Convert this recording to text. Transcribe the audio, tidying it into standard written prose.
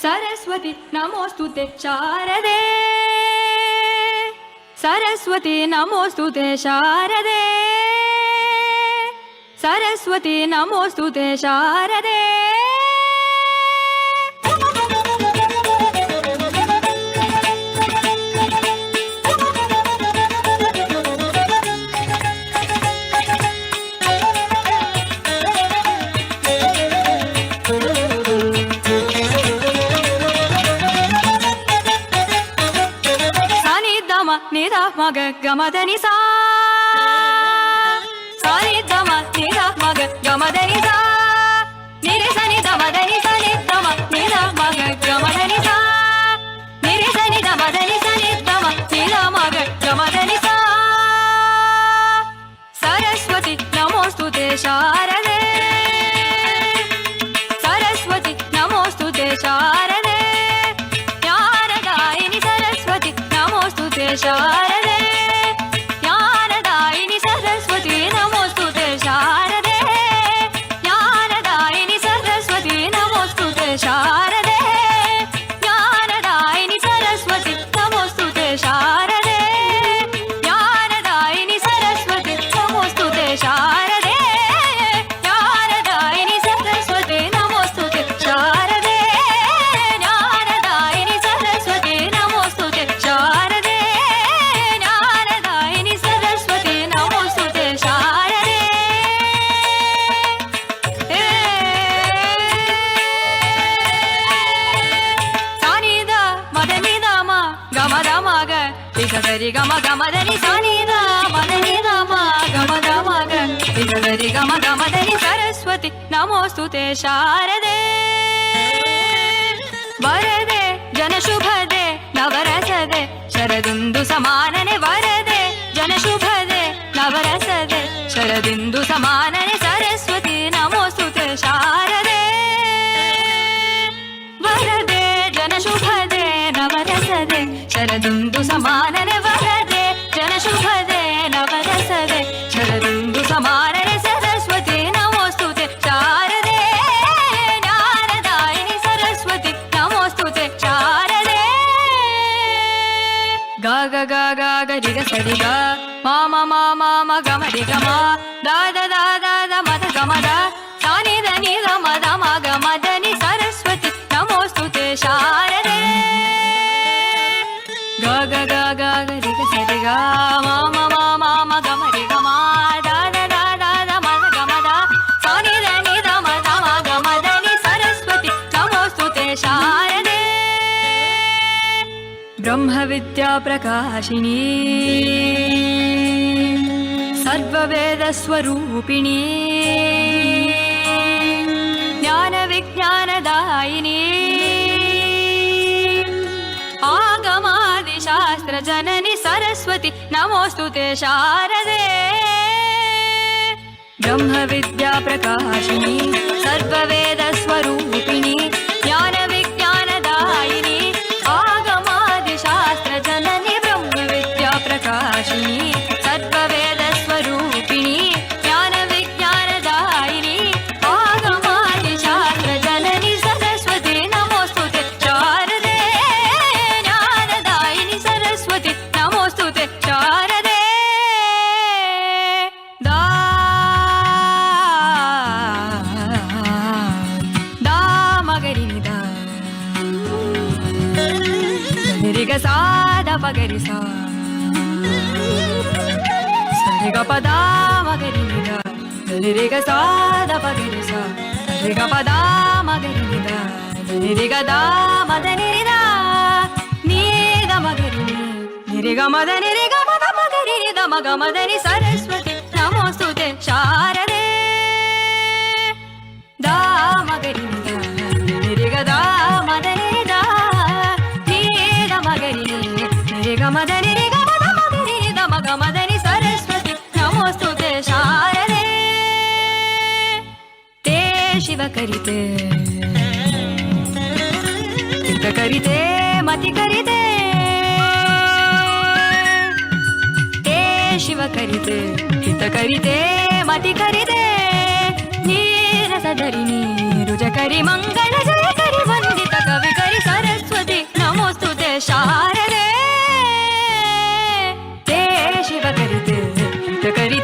सरस्वती नमोस्तुते शारदे सरस्वती नमोस्तुते शारदे सरस्वती नमोस्तुते शारदे निदा मग गमदनि सा सानि दम निदा मग गमदनि सा निरे सनि दमदनि सनि दम निदा मग गमदनि सा निरे सनि दमदनि सनि दम निदा मग गमदनि सा सरस्वती नमोस्तुते शारदे सरस्वती नमोस्तुते शारदे ज्ञानदायिनि सरस्वती नमोस्तुते शारदे ज्ञानदायिनि सरस्वती नमोस्तुते शारदे ज्ञानदायिनि सरस्वती नमोस्तुते शारदे ज्ञानदायिनि सरस्वती नमोस्तुते शारदे ज्ञानदायिनि सरस्वती नमोस्तुते शारदे ज्ञानदायिनि सरस्वती नमोस्तुते शारदे ज्ञानदायिनि सरस्वती नमोस्तुते शारदे ज्ञानदायिनि सरस्वती नमोस्तुते शारदे सानिद मदनि दम गमद मग तिगदरि गम गमदनि सानिद मदनि दम गमद मग तिगदरि गम गमदनि सरस्वती नमोस्तुते शारदे वरदे जनशुभदे नवरसदे शरदिन्दु समानने वरदे जनशुभदे नवरसदे शरदिन्दु समानने सरस्वती नमोस्तुते शारदे वरदे जनशुभदे नवरसदे शरदिन्दु समानने वरदे जनशुभदे नवरसदे शरदिन्दु समानने सरस्वती नमोस्तुते शारदे ज्ञानदायिनि सरस्वती नमोस्तुते शारदे ग ग ग ग ग रि ग स रि ग म म म म म ग म रि ग म द द द द द म द ग म द सा नि द नि द म द म ग म द नि सरस्वती नमोस्तुते शारदे ग ग ग ग ग रि ग स रि ग म म म म म ग म रि ग म द द द द द म द ग म द सा नि द नि द म द म ग म द नि सरस्वती नमोस्तुते शारदे ब्रह्मविद्या प्रकाशिनी सर्ववेदस्वरूपिणी ज्ञानविज्ञानदायिनी आगमादिशास्त्रजननी सरस्वती नमोस्तुते शारदे ब्रह्मविद्या प्रकाशिनी सर्ववेदस्वरूपिणी ज्ञानविज्ञानदायिनी आगमादिशास्त्रजननी ब्रह्मविद्या प्रकाशिनी सर्ववेदस्वरूपिणी ज्ञानविज्ञानदायिनी आगमादिशास्त्रजननी सरस्वती नमोस्तुते शारदे ज्ञानदायिनि सरस्वती नमोस्तुते शारदे दा दा मगरिनि दा रि ग सा द पगरि सा रि ग प द मगरिनि द रि ग सा द पगरि सा रि ग प द मगरिनि द रि ग द मदनि रि द नि द मगरिनि नि रि ग मद नि रि ग मद मगरिनि द मग मदनि सरस्वती नमोस्तुते शारदे द मगरिनि द नि रि ग द मदनि रि द नि द मगरिनि नि रि ग मद नि रि ग मद मगरिनि द मग मदनि सरस्वती नमोस्तुते शारदे ते शिव करिते चित्त करिते मति करिते ते शिव करिते चित्त करिते मति करिते नीरस धरिणी रुज करि मंगल जय करि वंदित कवि करि ಕರಿತ